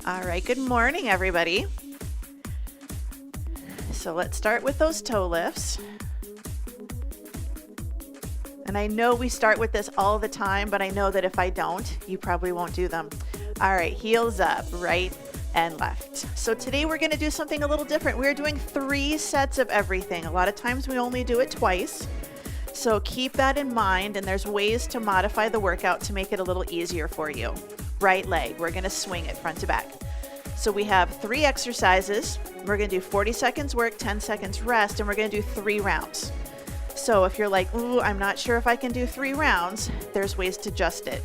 All right, good morning, everybody. So let's start with those toe lifts. And I know we start with this all the time, but I know that if I don't, you probably won't do them. All right, heels up, right and left. So today we're gonna do something a little different. We're doing 3 sets of everything. A lot of times we only do it twice. So keep that in mind, and there's ways to modify the workout to make it a little easier for you. Right leg, we're gonna swing it front to back. So we have 3 exercises. We're gonna do 40 seconds work, 10 seconds rest, and we're gonna do 3 rounds. So if you're like, ooh, I'm not sure if I can do 3 rounds, there's ways to adjust it.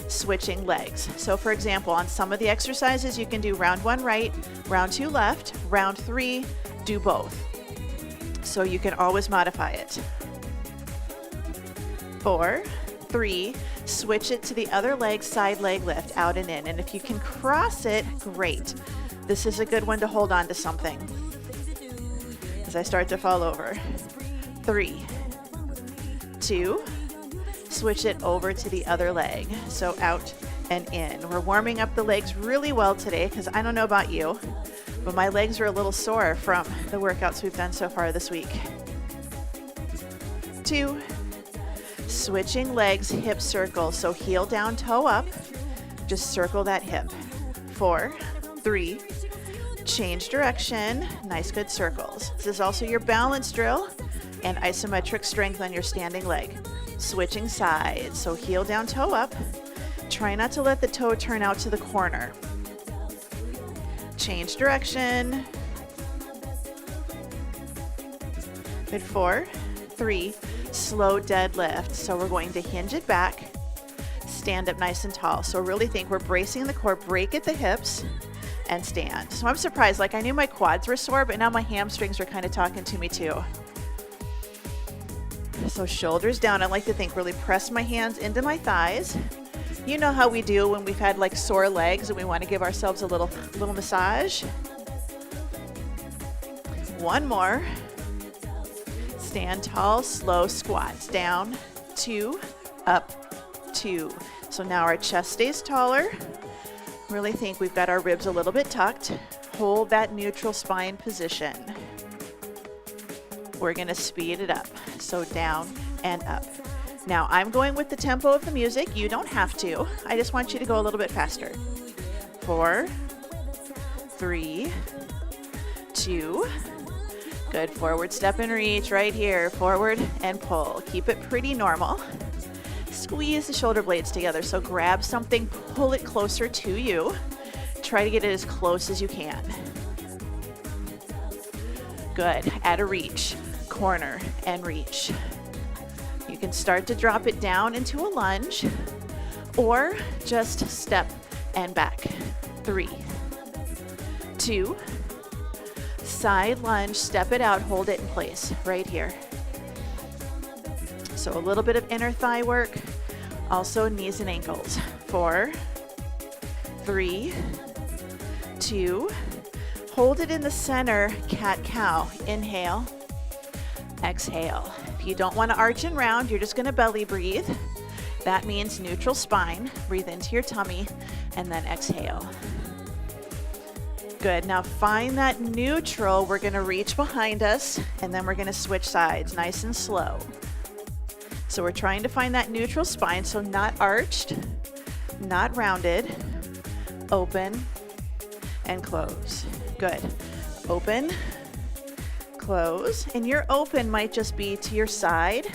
Switching legs. So for example, on some of the exercises, you can do round 1 right, round 2 left, round 3, do both. So you can always modify it. 4, 3, switch it to the other leg, side leg lift, out and in. And if you can cross it, great. This is a good one to hold on to something as I start to fall over. 3, 2, switch it over to the other leg. So out and in. We're warming up the legs really well today because I don't know about you, but my legs are a little sore from the workouts we've done so far this week. 2, switching legs, hip circle. So heel down, toe up, just circle that hip. 4, 3, change direction, nice good circles. This is also your balance drill and isometric strength on your standing leg. Switching sides, so heel down, toe up. Try not to let the toe turn out to the corner. Change direction. Good. 4, 3, slow deadlift. So we're going to hinge it back, stand up nice and tall. So really think we're bracing the core, break at the hips, and stand. So I'm surprised, like I knew my quads were sore, but now my hamstrings are kind of talking to me too. So shoulders down. I like to think really press my hands into my thighs. You know how we do when we've had like sore legs and we want to give ourselves a little massage. 1 more. Stand tall, slow squats. Down, 2, up, 2. So now our chest stays taller. Really think we've got our ribs a little bit tucked. Hold that neutral spine position. We're gonna speed it up. So down and up. Now I'm going with the tempo of the music. You don't have to. I just want you to go a little bit faster. 4, 3, 2. Good. Forward step and reach right here. Forward and pull. Keep it pretty normal. Squeeze the shoulder blades together. So grab something, pull it closer to you. Try to get it as close as you can. Good. Add a reach. Corner and reach. You can start to drop it down into a lunge or just step and back. 3, 2, side lunge, step it out, hold it in place right here. So a little bit of inner thigh work, also knees and ankles. 4, 3, 2, hold it in the center, cat-cow. Inhale, exhale. If you don't want to arch and round, you're just going to belly breathe. That means neutral spine. Breathe into your tummy and then exhale. Good. Now find that neutral. We're going to reach behind us and then we're going to switch sides nice and slow. So we're trying to find that neutral spine. So not arched, not rounded, open and close. Good. Open, close, and your open might just be to your side.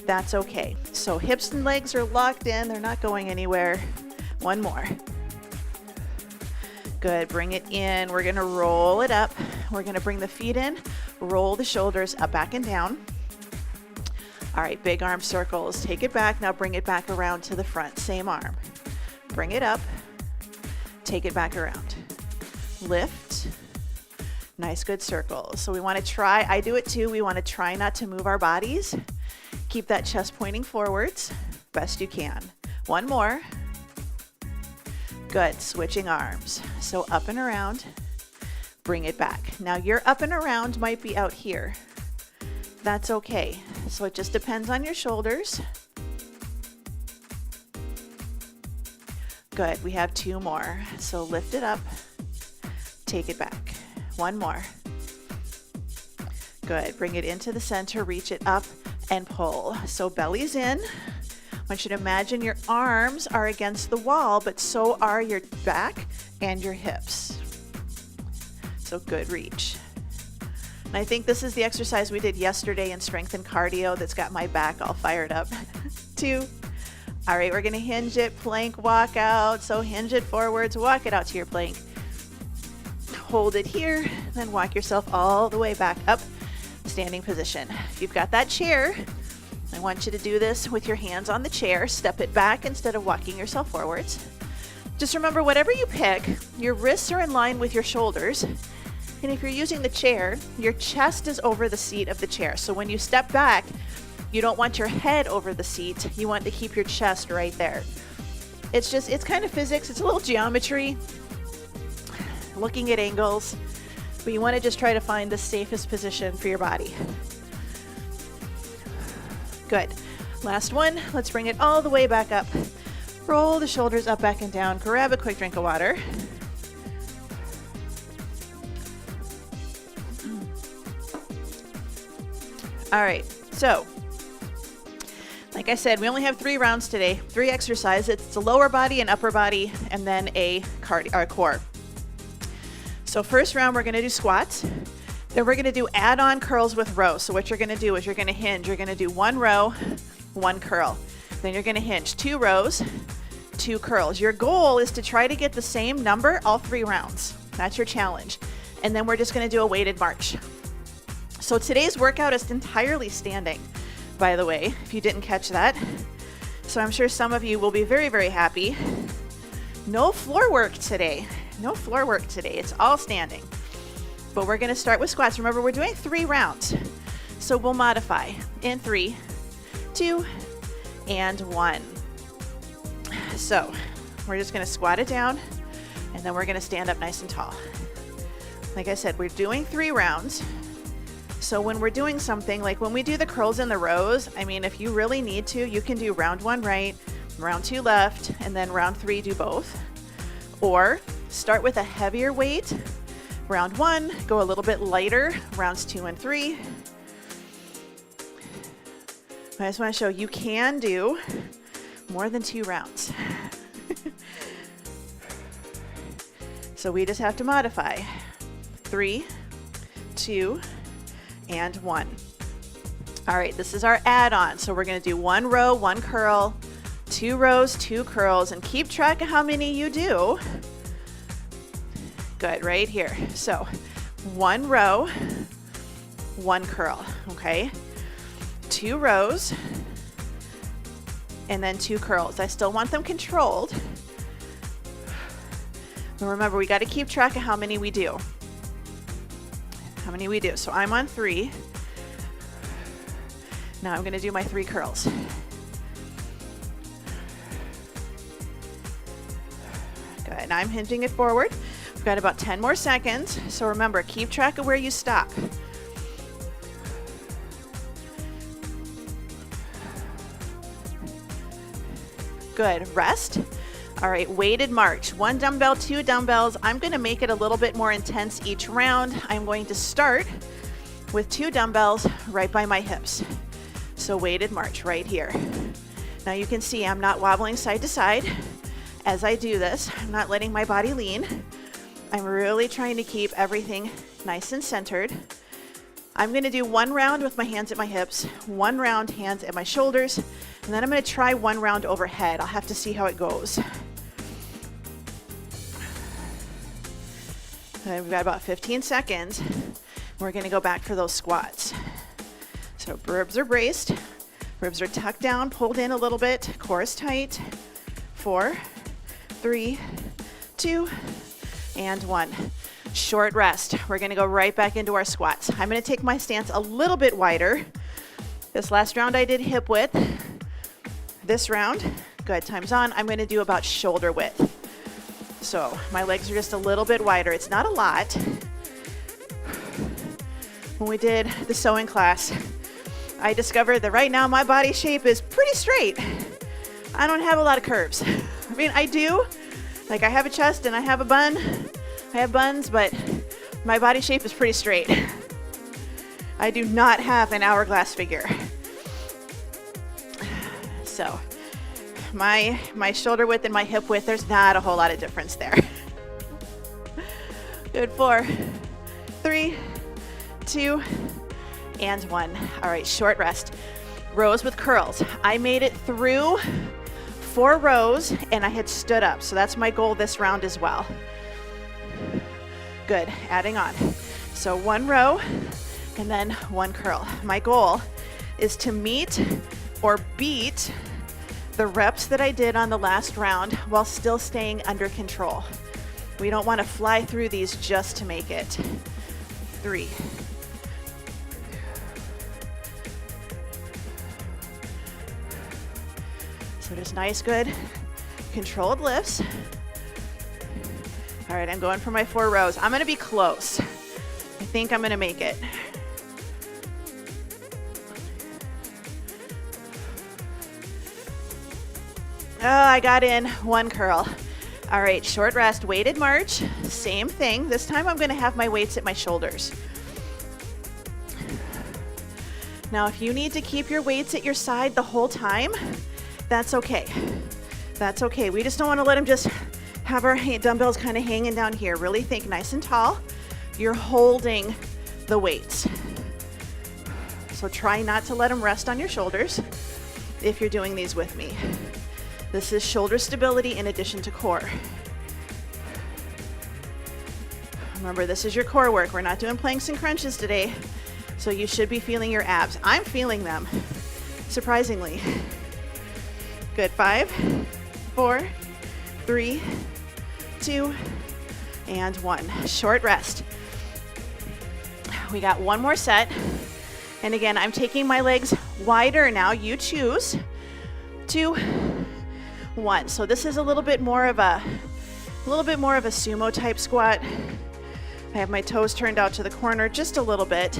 That's okay. So hips and legs are locked in. They're not going anywhere. 1 more. Good. Bring it in. We're going to roll it up. We're going to bring the feet in, roll the shoulders up, back, and down. All right, big arm circles. Take it back. Now bring it back around to the front. Same arm. Bring it up. Take it back around. Lift. Nice, good circles. So we want to try, I do it too, we want to try not to move our bodies. Keep that chest pointing forwards, best you can. 1 more. Good, switching arms. So up and around, bring it back. Now your up and around might be out here. That's okay. So it just depends on your shoulders. Good, we have 2 more. So lift it up, take it back. 1 more. Good, bring it into the center, reach it up and pull. So belly's in. I want you to imagine your arms are against the wall, but so are your back and your hips. So good reach. And I think this is the exercise we did yesterday in strength and cardio that's got my back all fired up. 2. All right, we're gonna hinge it, plank, walk out. So hinge it forwards, walk it out to your plank. Hold it here, then walk yourself all the way back up, standing position. If you've got that chair, I want you to do this with your hands on the chair. Step it back instead of walking yourself forwards. Just remember, whatever you pick, your wrists are in line with your shoulders. And if you're using the chair, your chest is over the seat of the chair. So when you step back, you don't want your head over the seat. You want to keep your chest right there. It's kind of physics. It's a little geometry, looking at angles, but you want to just try to find the safest position for your body. Good. Last one. Let's bring it all the way back up. Roll the shoulders up, back, and down. Grab a quick drink of water. All right. So, like I said, we only have 3 rounds today, 3 exercises. It's a lower body, an upper body, and then a core. So first round, we're gonna do squats. Then we're gonna do add-on curls with rows. So what you're gonna do is you're gonna hinge. You're gonna do 1 row, 1 curl. Then you're gonna hinge 2 rows, 2 curls. Your goal is to try to get the same number all 3 rounds. That's your challenge. And then we're just gonna do a weighted march. So today's workout is entirely standing, by the way, if you didn't catch that. So I'm sure some of you will be very, very happy. No floor work today. No floor work today. It's all standing. But we're going to start with squats. Remember, we're doing 3 rounds. So we'll modify in 3, 2, and 1. So we're just going to squat it down, and then we're going to stand up nice and tall. Like I said, we're doing 3 rounds. So when we're doing something, like when we do the curls in the rows, I mean, if you really need to, you can do round 1 right, round 2 left, and then round 3 do both. Or start with a heavier weight. Round 1, go a little bit lighter, rounds 2 and 3. I just want to show you can do more than 2 rounds. So we just have to modify. 3, 2, and 1. All right, this is our add-on. So we're going to do 1 row, 1 curl, 2 rows, 2 curls, and keep track of how many you do. Good, right here. So 1 row, 1 curl, okay? 2 rows, and then 2 curls. I still want them controlled. And remember, we got to keep track of how many we do. How many we do. So I'm on 3. Now I'm going to do my 3 curls. Good. And I'm hinging it forward. We've got about 10 more seconds. So remember, keep track of where you stop. Good. Rest. All right, weighted march. 1 dumbbell, 2 dumbbells. I'm going to make it a little bit more intense each round. I'm going to start with 2 dumbbells right by my hips. So weighted march right here. Now you can see I'm not wobbling side to side as I do this. I'm not letting my body lean. I'm really trying to keep everything nice and centered. I'm going to do 1 round with my hands at my hips, 1 round hands at my shoulders, and then I'm going to try 1 round overhead. I'll have to see how it goes. And we've got about 15 seconds. We're going to go back for those squats. So ribs are braced, ribs are tucked down, pulled in a little bit, core is tight. 4, 3, 2, and 1. Short rest. We're going to go right back into our squats. I'm going to take my stance a little bit wider. This last round I did hip width. This round, good, time's on. I'm going to do about shoulder width. So my legs are just a little bit wider. It's not a lot. When we did the sewing class, I discovered that right now my body shape is pretty straight. I don't have a lot of curves. I mean, I do, Like I have a chest and I have a bun. I have buns, but my body shape is pretty straight. I do not have an hourglass figure. So my shoulder width and my hip width, there's not a whole lot of difference there. Good, 4, 3, 2, and 1. All right, short rest. Rows with curls. I made it through 4 rows and I had stood up. So that's my goal this round as well. Good, adding on. So 1 row and then 1 curl. My goal is to meet or beat the reps that I did on the last round while still staying under control. We don't want to fly through these just to make it. 3. So just nice, good, controlled lifts. All right, I'm going for my 4 rows. I'm gonna be close. I think I'm gonna make it. Oh, I got in 1 curl. All right, short rest, weighted march, same thing. This time I'm gonna have my weights at my shoulders. Now, if you need to keep your weights at your side the whole time, that's okay. That's okay. We just don't wanna let them just have our dumbbells kind of hanging down here. Really think nice and tall. You're holding the weights. So try not to let them rest on your shoulders if you're doing these with me. This is shoulder stability in addition to core. Remember, this is your core work. We're not doing planks and crunches today, so you should be feeling your abs. I'm feeling them, surprisingly. Good, 5, 4, 3, 2, and 1. Short rest. We got 1 more set. And again, I'm taking my legs wider now. You choose. 2, 1. So this is a little bit more of a sumo type squat. I have my toes turned out to the corner just a little bit.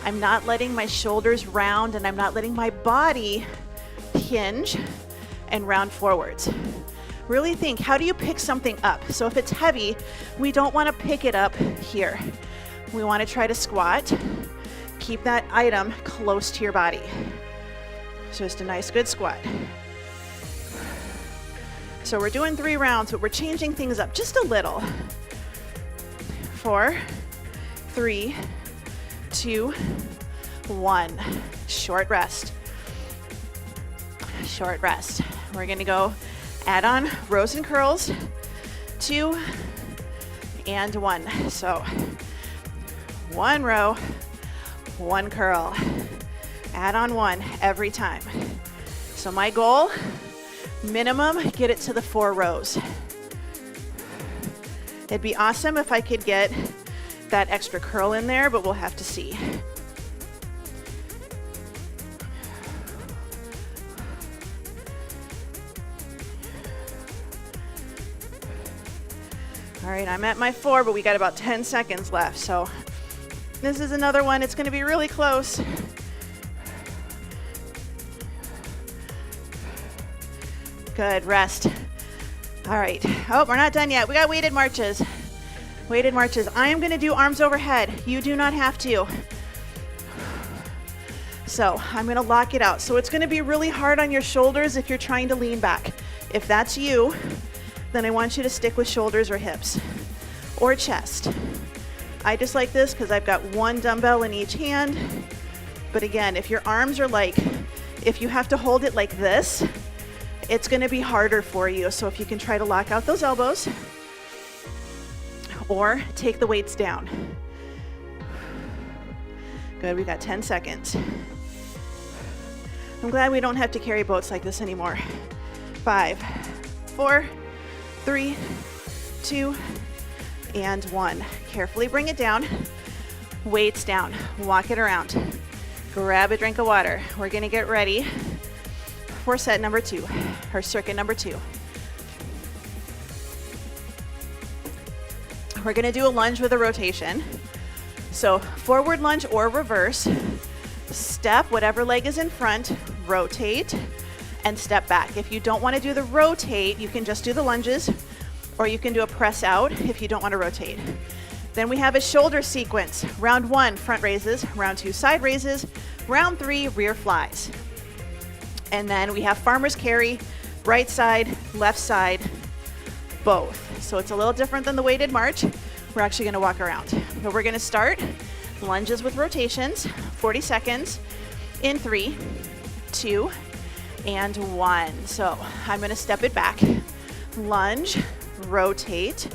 I'm not letting my shoulders round and I'm not letting my body hinge and round forwards. Really think, how do you pick something up? So if it's heavy, we don't want to pick it up here. We want to try to squat. Keep that item close to your body. So just a nice good squat. So we're doing 3 rounds, but we're changing things up just a little. 4, 3, 2, 1. Short rest. Short rest. We're gonna go add on rows and curls. 2 and 1. So 1 row, 1 curl. Add on 1 every time. So my goal, minimum, get it to the 4 rows. It'd be awesome if I could get that extra curl in there, but we'll have to see. All right, I'm at my 4, but we got about 10 seconds left. So this is another one. It's going to be really close. Good, rest. All right. Oh, we're not done yet. We got weighted marches. Weighted marches. I am going to do arms overhead. You do not have to. So I'm going to lock it out. So it's going to be really hard on your shoulders if you're trying to lean back. If that's you, then I want you to stick with shoulders or hips or chest. I just like this because I've got 1 dumbbell in each hand. But again, if your arms are like, if you have to hold it like this, it's going to be harder for you. So if you can try to lock out those elbows or take the weights down. Good, we got 10 seconds. I'm glad we don't have to carry boats like this anymore. 5, 4, 3, 2, and 1. Carefully bring it down. Weights down. Walk it around. Grab a drink of water. We're going to get ready for set number 2, or circuit number 2. We're going to do a lunge with a rotation. So forward lunge or reverse. Step, whatever leg is in front, rotate, and step back. If you don't want to do the rotate, you can just do the lunges. or you can do a press out if you don't want to rotate. Then we have a shoulder sequence. Round 1, front raises. Round 2, side raises. Round 3, rear flies. And then we have farmer's carry, right side, left side, both. So it's a little different than the weighted march. We're actually going to walk around. But we're going to start lunges with rotations, 40 seconds in 3, 2, and 1. So I'm going to step it back. Lunge, rotate,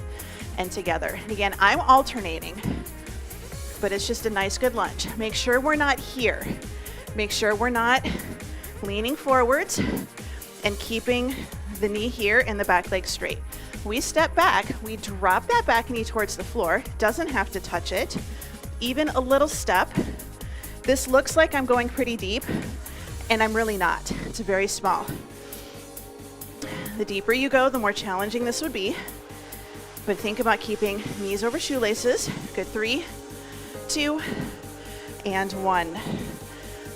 and together. And again, I'm alternating, but it's just a nice good lunge. Make sure we're not here. Make sure we're not leaning forwards and keeping the knee here and the back leg straight. We step back, we drop that back knee towards the floor. Doesn't have to touch it. Even a little step. This looks like I'm going pretty deep, and I'm really not. It's very small. The deeper you go, the more challenging this would be. But think about keeping knees over shoelaces. Good, 3, 2, and 1.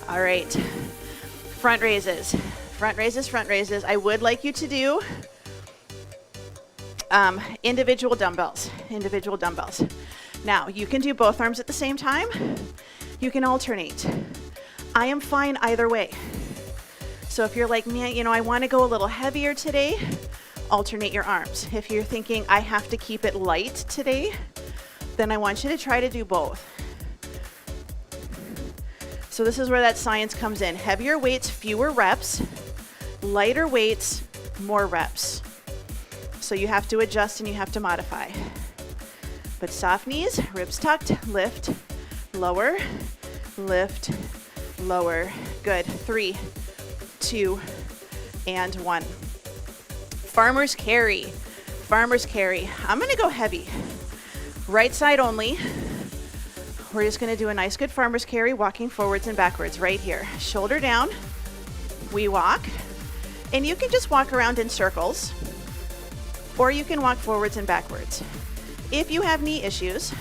All right, front raises, front raises, front raises. I would like you to do individual dumbbells, individual dumbbells. Now, you can do both arms at the same time. You can alternate. I am fine either way. So if you're like, man, you know, I want to go a little heavier today, alternate your arms. If you're thinking I have to keep it light today, then I want you to try to do both. So this is where that science comes in. Heavier weights, fewer reps. Lighter weights, more reps. So you have to adjust and you have to modify. But soft knees, ribs tucked, lift, lower, lift, lower. Good, 3, 2, and 1. Farmer's carry, farmer's carry. I'm gonna go heavy. Right side only. We're just gonna do a nice good farmer's carry, walking forwards and backwards right here. Shoulder down, we walk, and you can just walk around in circles, or you can walk forwards and backwards. If you have knee issues,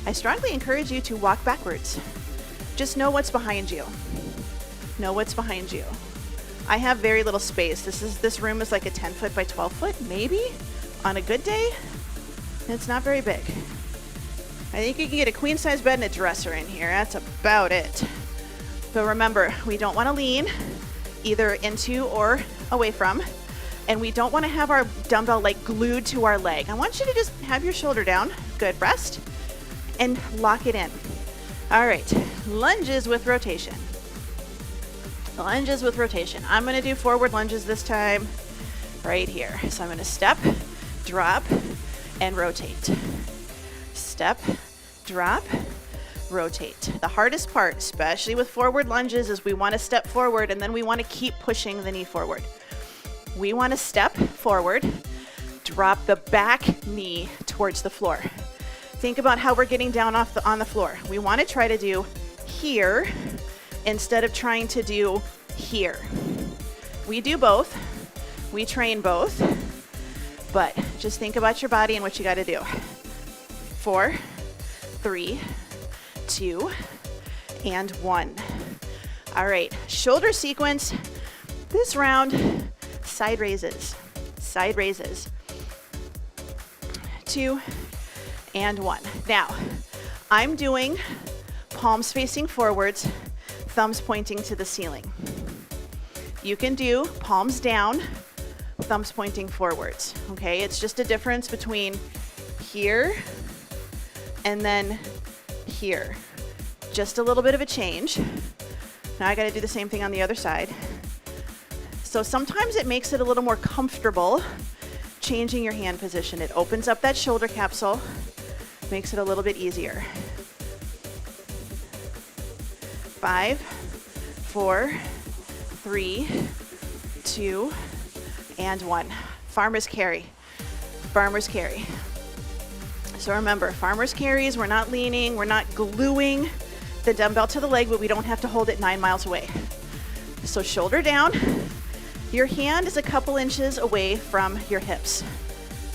I strongly encourage you to walk backwards. Just know what's behind you. Know what's behind you. I have very little space. This room is like a 10 foot by 12 foot, maybe, on a good day. It's not very big. I think you can get a queen size bed and a dresser in here. That's about it. But remember, we don't want to lean either into or away from, and we don't want to have our dumbbell like glued to our leg. I want you to just have your shoulder down. Good, rest, and lock it in. All right, lunges with rotation. Lunges with rotation. I'm gonna do forward lunges this time right here. So I'm gonna step, drop, and rotate. Step, drop, rotate. The hardest part, especially with forward lunges, is we wanna step forward and then we wanna keep pushing the knee forward. We wanna step forward, drop the back knee towards the floor. Think about how we're getting down on the floor. We wanna try to do here instead of trying to do here. We do both. We train both. But just think about your body and what you got to do. 4, 3, 2, and 1. All right, shoulder sequence. This round, side raises. Side raises. 2, and 1. Now, I'm doing palms facing forwards, thumbs pointing to the ceiling. You can do palms down, thumbs pointing forwards, okay? It's just a difference between here and then here. Just a little bit of a change. Now I gotta do the same thing on the other side. So sometimes it makes it a little more comfortable changing your hand position. It opens up that shoulder capsule, makes it a little bit easier. 5, 4, 3, 2, and 1. Farmer's carry. Farmer's carry. So remember, farmer's carries, we're not leaning, we're not gluing the dumbbell to the leg, but we don't have to hold it 9 miles away. So shoulder down. Your hand is a couple inches away from your hips.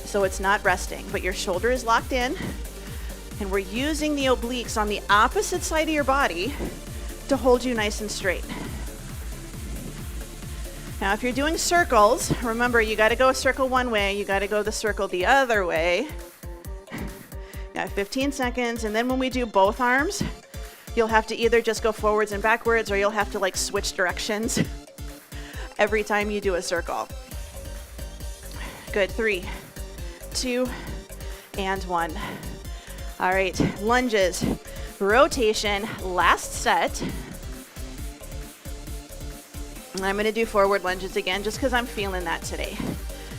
So it's not resting, but your shoulder is locked in, and we're using the obliques on the opposite side of your body to hold you nice and straight. Now, if you're doing circles, remember you got to go a circle one way, you got to go the circle the other way. Got 15 seconds, and then when we do both arms, you'll have to either just go forwards and backwards, or you'll have to like switch directions every time you do a circle. Good, 3, 2, and 1. All right, lunges, rotation, last set. I'm gonna do forward lunges again just because I'm feeling that today.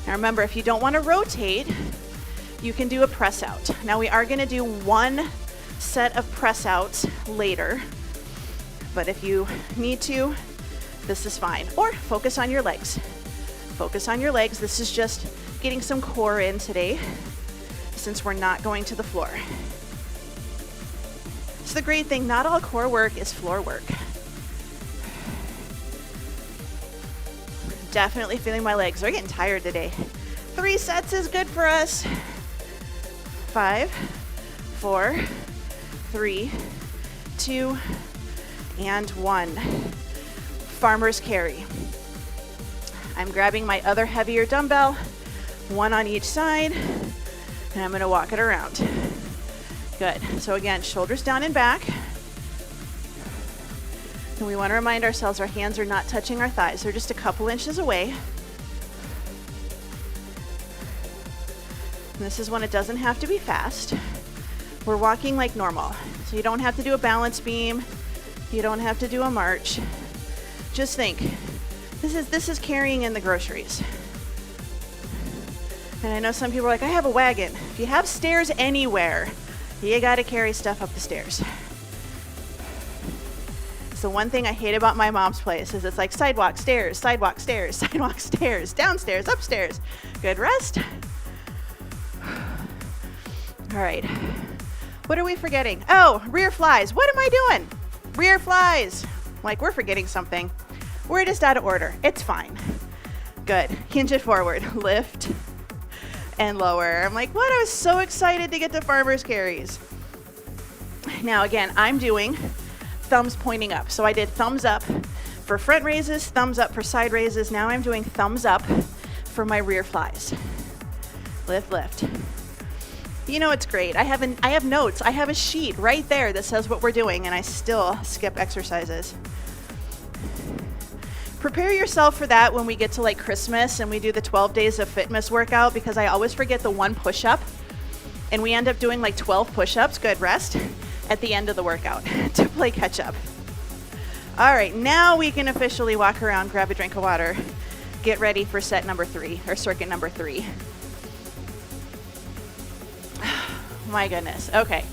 Now remember, if you don't want to rotate, you can do a press out. Now we are gonna do one set of press outs later, but if you need to, this is fine. Or focus on your legs. Focus on your legs. This is just getting some core in today since we're not going to the floor. It's the great thing, not all core work is floor work. Definitely feeling my legs. They're getting tired today. 3 sets is good for us. 5, 4, 3, 2, and 1. Farmer's carry. I'm grabbing my other heavier dumbbell, one on each side, and I'm gonna walk it around. Good. So again, shoulders down and back. And we want to remind ourselves our hands are not touching our thighs. They're just a couple inches away. And this is when it doesn't have to be fast. We're walking like normal. So you don't have to do a balance beam. You don't have to do a march. Just think, this is carrying in the groceries. And I know some people are like, I have a wagon. If you have stairs anywhere, you got to carry stuff up the stairs. The one thing I hate about my mom's place is it's like sidewalk, stairs, sidewalk, stairs, sidewalk, stairs, downstairs, upstairs. Good rest. All right. What are we forgetting? Oh, rear flies. What am I doing? Rear flies. Like we're forgetting something. We're just out of order. It's fine. Good. Hinge it forward. Lift and lower. I'm like, what? I was so excited to get to farmer's carries. Now, again, I'm doing thumbs pointing up. So I did thumbs up for front raises, thumbs up for side raises. Now I'm doing thumbs up for my rear flies. Lift, lift. You know, it's great. I have notes. I have a sheet right there that says what we're doing, and I still skip exercises. Prepare yourself for that when we get to like Christmas and we do the 12 days of fitness workout, because I always forget the one push-up and we end up doing like 12 push-ups, good rest, at the end of the workout to play catch up. All right, now we can officially walk around, grab a drink of water, get ready for set number 3 or circuit number 3. My goodness. Okay,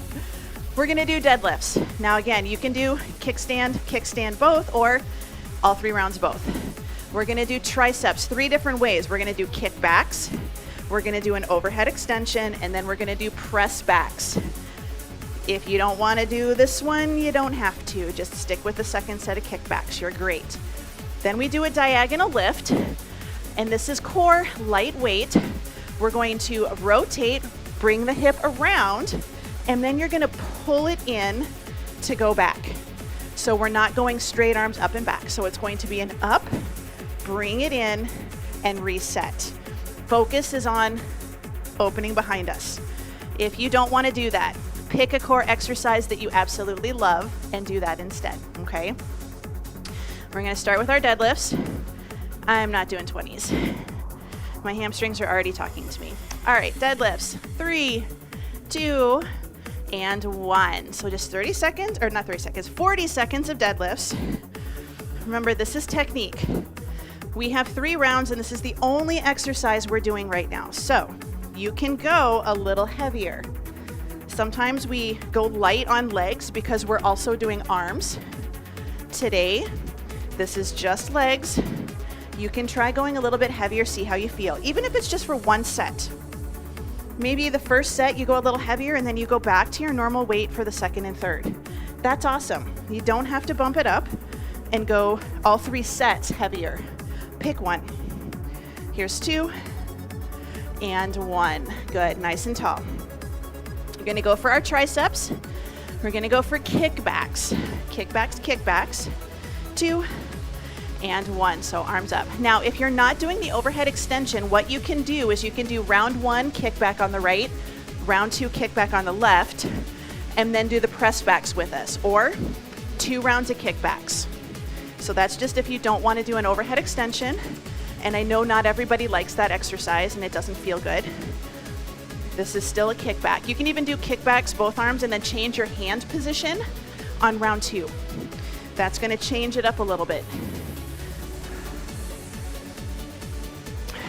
we're gonna do deadlifts. Now again, you can do kickstand both, or all 3 rounds both. We're gonna do triceps 3 different ways. We're gonna do kickbacks, we're gonna do an overhead extension, and then we're gonna do press backs. If you don't wanna do this one, you don't have to. Just stick with the second set of kickbacks, you're great. Then we do a diagonal lift, and this is core, lightweight. We're going to rotate, bring the hip around, and then you're gonna pull it in to go back. So we're not going straight arms up and back. So it's going to be an up, bring it in, and reset. Focus is on opening behind us. If you don't want to do that, pick a core exercise that you absolutely love and do that instead, okay? We're gonna start with our deadlifts. I'm not doing 20s. My hamstrings are already talking to me. All right, deadlifts, 3, 2, and 1. So just 30 seconds, or not 30 seconds, 40 seconds of deadlifts. Remember, this is technique. We have 3 rounds, and this is the only exercise we're doing right now. So you can go a little heavier. Sometimes we go light on legs because we're also doing arms. Today, this is just legs. You can try going a little bit heavier, see how you feel, even if it's just for 1 set. Maybe the first set you go a little heavier and then you go back to your normal weight for the second and third. That's awesome. You don't have to bump it up and go all 3 sets heavier. Pick one. Here's 2 and 1. Good, nice and tall. We're gonna go for our triceps. We're gonna go for kickbacks. Kickbacks, kickbacks. 2 and 1. So arms up. Now, if you're not doing the overhead extension, what you can do is you can do round 1, kick back on the right, round 2, kick back on the left, and then do the press backs with us, or 2 rounds of kickbacks. So that's just if you don't want to do an overhead extension. And I know not everybody likes that exercise and it doesn't feel good. This is still a kickback. You can even do kickbacks, both arms, and then change your hand position on round 2. That's going to change it up a little bit.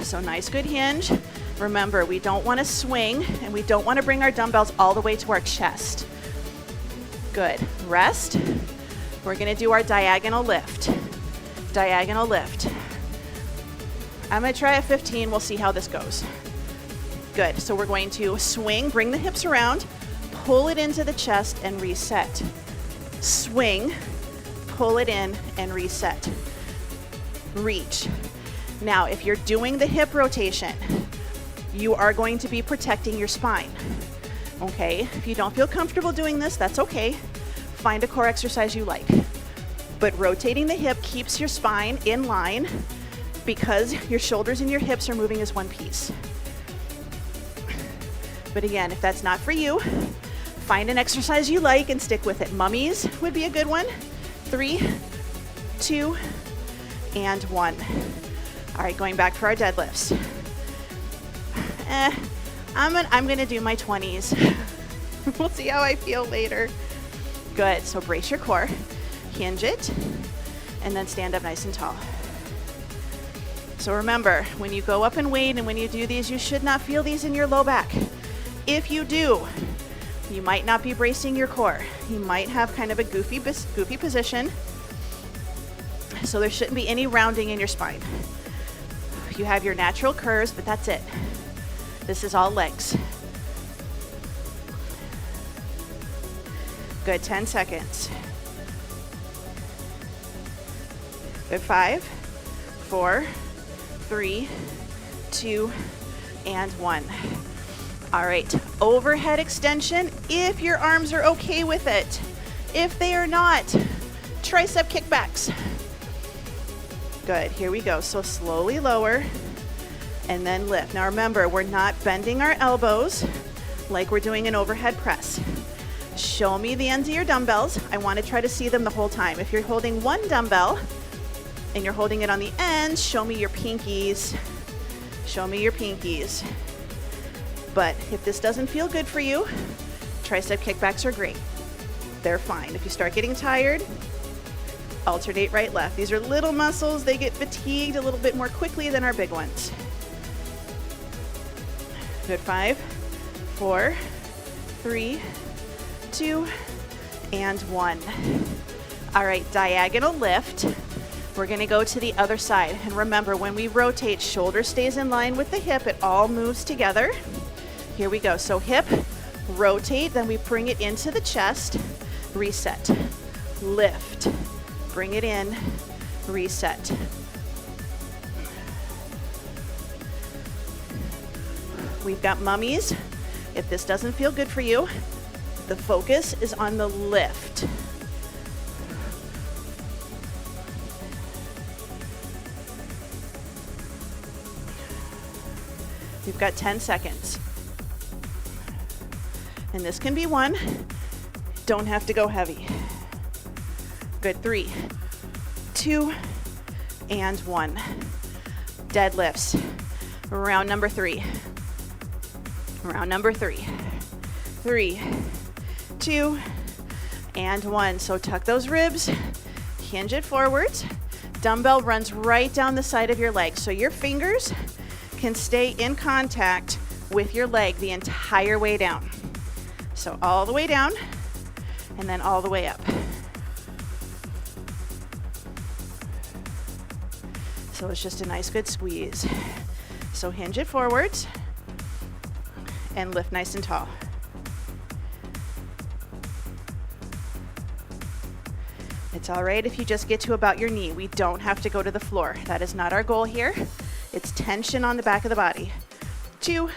So nice, good hinge. Remember, we don't want to swing and we don't want to bring our dumbbells all the way to our chest. Good. Rest. We're going to do our diagonal lift. Diagonal lift. I'm going to try a 15. We'll see how this goes. Good. So we're going to swing, bring the hips around, pull it into the chest and reset. Swing, pull it in and reset. Reach. Now, if you're doing the hip rotation, you are going to be protecting your spine. Okay? If you don't feel comfortable doing this, that's okay. Find a core exercise you like. But rotating the hip keeps your spine in line because your shoulders and your hips are moving as one piece. But again, if that's not for you, find an exercise you like and stick with it. Mummies would be a good one. 3, 2, and 1. All right, going back for our deadlifts. I'm gonna do my 20s. We'll see how I feel later. Good, so brace your core, hinge it, and then stand up nice and tall. So remember, when you go up in weight and when you do these, you should not feel these in your low back. If you do, you might not be bracing your core. You might have kind of a goofy position. So there shouldn't be any rounding in your spine. You have your natural curves, but that's it. This is all legs. Good, 10 seconds. Good, 5, 4, 3, 2, and 1. All right, overhead extension if your arms are okay with it. If they are not, tricep kickbacks. Good, here we go. So slowly lower and then lift. Now remember, we're not bending our elbows like we're doing an overhead press. Show me the ends of your dumbbells. I want to try to see them the whole time. If you're holding one dumbbell and you're holding it on the end, show me your pinkies. Show me your pinkies. But if this doesn't feel good for you, tricep kickbacks are great. They're fine. If you start getting tired, alternate right, left. These are little muscles. They get fatigued a little bit more quickly than our big ones. Good, 5, 4, 3, 2, and 1. All right, diagonal lift. We're gonna go to the other side. And remember, when we rotate, shoulder stays in line with the hip. It all moves together. Here we go. So hip, rotate, then we bring it into the chest, reset, lift, bring it in, reset. We've got mummies. If this doesn't feel good for you, the focus is on the lift. We've got 10 seconds. And this can be 1. Don't have to go heavy. Good, 3, 2, and 1. Deadlifts. Round number 3. Round number 3. 3, 2, and 1. So tuck those ribs, hinge it forwards. Dumbbell runs right down the side of your leg. So your fingers can stay in contact with your leg the entire way down. So all the way down and then all the way up. So it's just a nice good squeeze. So hinge it forwards and lift nice and tall. It's all right if you just get to about your knee. We don't have to go to the floor. That is not our goal here. It's tension on the back of the body. 2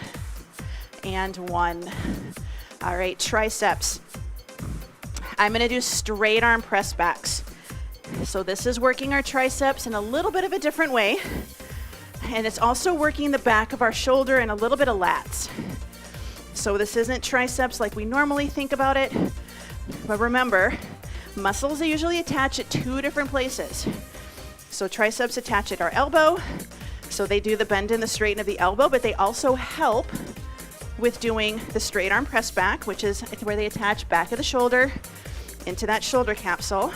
and 1. All right, triceps. I'm gonna do straight arm press backs. So this is working our triceps in a little bit of a different way. And it's also working the back of our shoulder and a little bit of lats. So this isn't triceps like we normally think about it. But remember, muscles are usually attached at 2 different places. So triceps attach at our elbow. So they do the bend and the straighten of the elbow, but they also help with doing the straight arm press back, which is where they attach back of the shoulder into that shoulder capsule.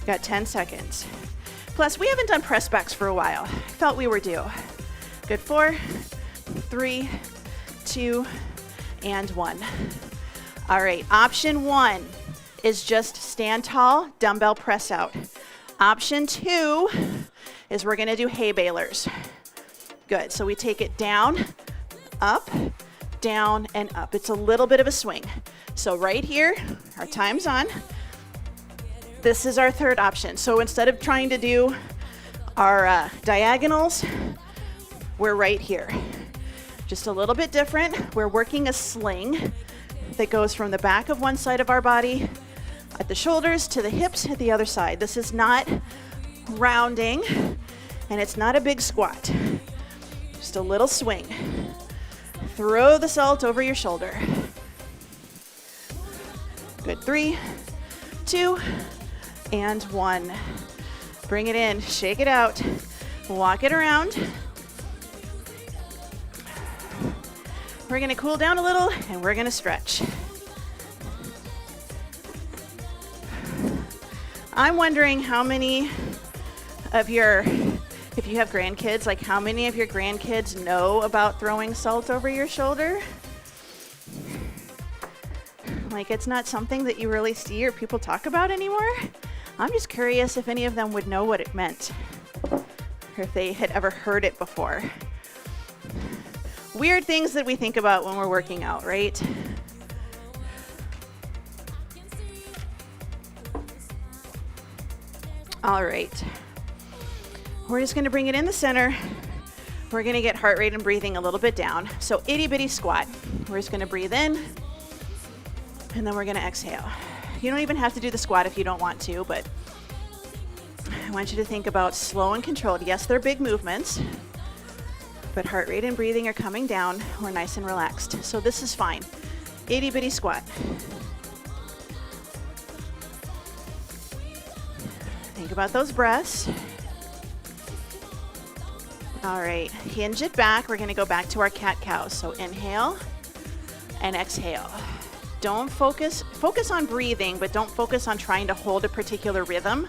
Got 10 seconds. Plus, we haven't done press backs for a while. I felt we were due. Good, 4, 3, 2, and 1. All right, option 1 is just stand tall, dumbbell press out. Option 2 is we're gonna do hay balers. Good, so we take it down, up, down, and up. It's a little bit of a swing. So right here, our time's on. This is our third option. So instead of trying to do our diagonals, we're right here. Just a little bit different. We're working a sling that goes from the back of one side of our body at the shoulders to the hips at the other side. This is not rounding, and it's not a big squat. Just a little swing. Throw the salt over your shoulder. Good, 3, 2, and 1. Bring it in, shake it out, walk it around. We're gonna cool down a little and we're gonna stretch. I'm wondering how many of your, if you have grandkids, like how many of your grandkids know about throwing salt over your shoulder? Like it's not something that you really see or people talk about anymore. I'm just curious if any of them would know what it meant or if they had ever heard it before. Weird things that we think about when we're working out, right? All right. We're just gonna bring it in the center. We're gonna get heart rate and breathing a little bit down. So itty bitty squat. We're just gonna breathe in and then we're gonna exhale. You don't even have to do the squat if you don't want to, but I want you to think about slow and controlled. Yes, they're big movements, but heart rate and breathing are coming down. We're nice and relaxed. So this is fine. Itty bitty squat. Think about those breaths. All right, hinge it back. We're gonna go back to our cat-cow. So inhale and exhale. Don't focus on breathing, but don't focus on trying to hold a particular rhythm.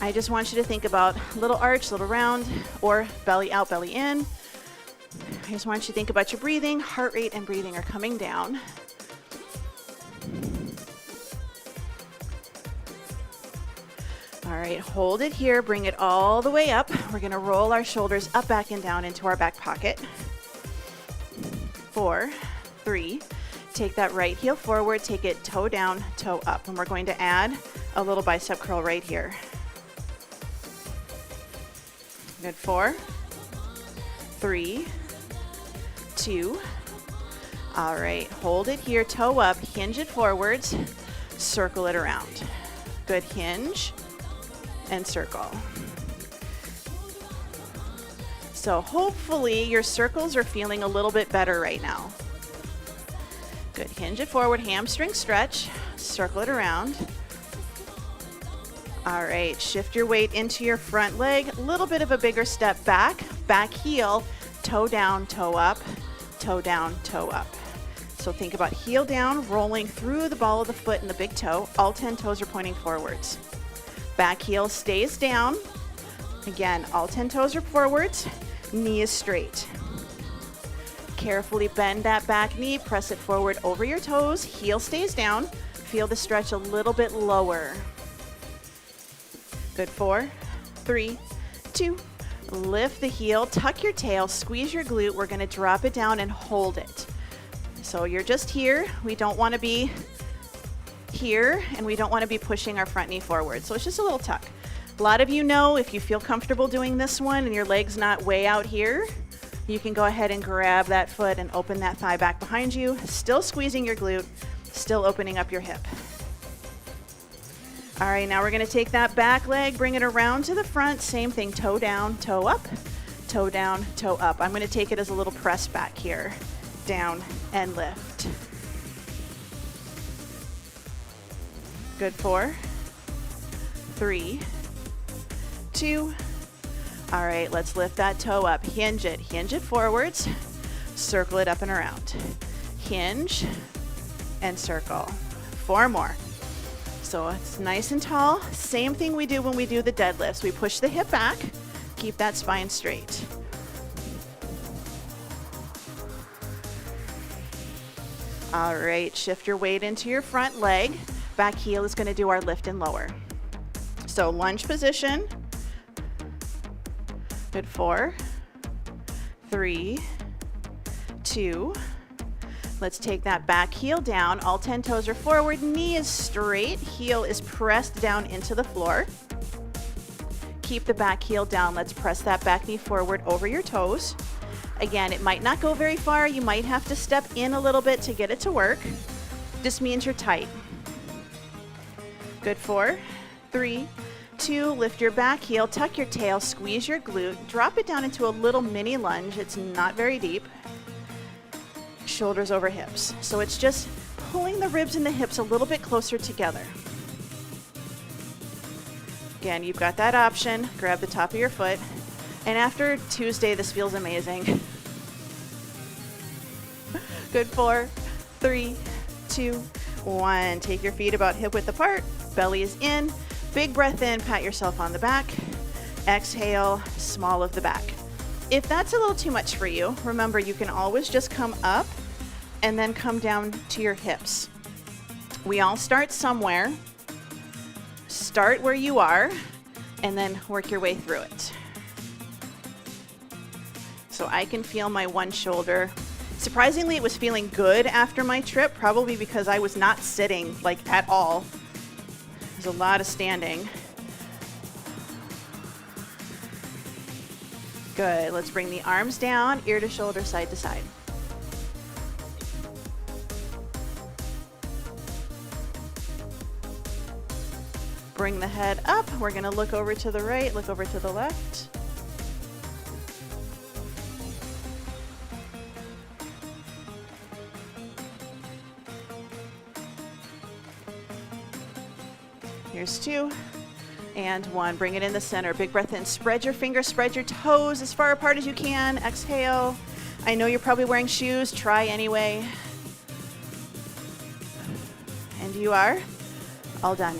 I just want you to think about little arch, little round, or belly out, belly in. I just want you to think about your breathing. Heart rate and breathing are coming down. All right, hold it here, bring it all the way up. We're gonna roll our shoulders up, back, and down into our back pocket. 4, 3, take that right heel forward, take it toe down, toe up. And we're going to add a little bicep curl right here. Good, 4, 3, 2. All right, hold it here, toe up, hinge it forwards, circle it around. Good, hinge and circle. So hopefully your circles are feeling a little bit better right now. Good, hinge it forward, hamstring stretch, circle it around. All right, shift your weight into your front leg, a little bit of a bigger step back, back heel, toe down, toe up, toe down, toe up. So think about heel down, rolling through the ball of the foot and the big toe. All 10 toes are pointing forwards. Back heel stays down. Again, all 10 toes are forwards, knee is straight. Carefully bend that back knee, press it forward over your toes, heel stays down. Feel the stretch a little bit lower. Good, 4, 3, 2, lift the heel, tuck your tail, squeeze your glute. We're gonna drop it down and hold it. So you're just here. We don't wanna be here and we don't wanna be pushing our front knee forward. So it's just a little tuck. A lot of you know if you feel comfortable doing this one and your leg's not way out here, you can go ahead and grab that foot and open that thigh back behind you, still squeezing your glute, Still opening up your hip. All right, now we're gonna take that back leg, bring it around to the front. Same thing, toe down, toe up, toe down, toe up. I'm gonna take it as a little press back here. Down and lift. Good, 4, 3, 2. All right, let's lift that toe up. Hinge it forwards. Circle it up and around. Hinge and circle. 4 more. So it's nice and tall. Same thing we do when we do the deadlifts. We push the hip back, keep that spine straight. All right, shift your weight into your front leg. Back heel is gonna do our lift and lower. So lunge position. Good, 4, 3, 2. Let's take that back heel down. All 10 toes are forward, knee is straight, heel is pressed down into the floor. Keep the back heel down. Let's press that back knee forward over your toes. Again, it might not go very far. You might have to step in a little bit to get it to work. This means you're tight. Good, 4, 3, 2. Lift your back heel, tuck your tail, squeeze your glute, drop it down into a little mini lunge. It's not very deep. Shoulders over hips. So it's just pulling the ribs and the hips a little bit closer together. Again, you've got that option. Grab the top of your foot. And after Tuesday, this feels amazing. Good, 4, 3, 2, 1. Take your feet about hip width apart. Belly is in. Big breath in, pat yourself on the back. Exhale, small of the back. If that's a little too much for you, remember you can always just come up and then come down to your hips. We all start somewhere. Start where you are and then work your way through it. So I can feel my one shoulder. Surprisingly, it was feeling good after my trip, probably because I was not sitting like at all. There's a lot of standing. Good, let's bring the arms down, ear to shoulder, side to side. Bring the head up. We're gonna look over to the right, look over to the left. Here's 2 and 1. Bring it in the center. Big breath in. Spread your fingers, spread your toes as far apart as you can. Exhale. I know you're probably wearing shoes. Try anyway. And you are all done.